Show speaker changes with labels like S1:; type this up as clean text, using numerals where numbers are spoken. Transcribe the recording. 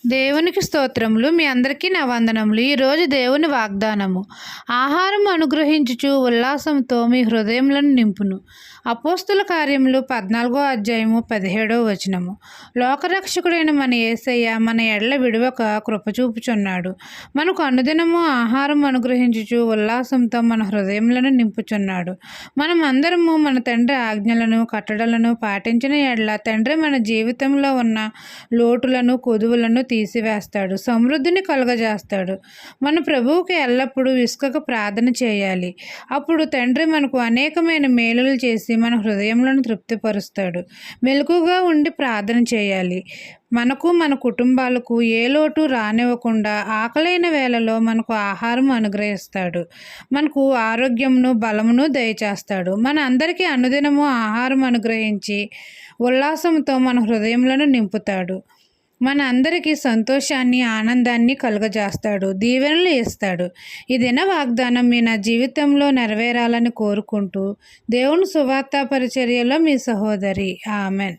S1: దేవునికి స్తోత్రములు. మీ అందరికీ నా వందనములు. ఈరోజు దేవుని వాగ్దానము. ఆహారం అనుగ్రహించుచు ఉల్లాసంతో మీ హృదయములను నింపును. అపోస్తుల కార్యములు 14వ అధ్యాయము 17వ వచనము. లోకరక్షకుడైన మన యేసయ్య మన ఎడల విడువక కృపచూపుచున్నాడు. మనకు అనుదినము ఆహారం అనుగ్రహించుచు ఉల్లాసంతో మన హృదయములను నింపుచున్నాడు. మనం అందరము మన తండ్రి ఆజ్ఞలను కట్టడలను పాటించిన ఎడల తండ్రి మన జీవితంలో ఉన్న లోటులను కొదువులను తీసివేస్తాడు, సమృద్ధిని కలుగజేస్తాడు. మన ప్రభువుకి ఎల్లప్పుడూ విసుకక ప్రార్థన చేయాలి. అప్పుడు తండ్రి మనకు అనేకమైన మేలులు చేసి మన హృదయములను తృప్తిపరుస్తాడు. మెలకుగా ఉండి ప్రార్థన చేయాలి. మనకు మన కుటుంబాలకు ఏ లోటు రానివ్వకుండా ఆకలైన వేళలో మనకు ఆహారం అనుగ్రహిస్తాడు. మనకు ఆరోగ్యమును బలమును దయచేస్తాడు. మన అందరికీ అనుదినము ఆహారం అనుగ్రహించి ఉల్లాసంతో మన హృదయములను నింపుతాడు. మన అందరికీ సంతోషాన్ని ఆనందాన్ని కలుగజేస్తాడు, దీవెనలు ఇస్తాడు. ఈ దిన వాగ్దానం మీ నా జీవితంలో నెరవేరాలని కోరుకుంటూ దేవుని సువార్త పరిచర్యలో మీ సహోదరి. ఆమెన్.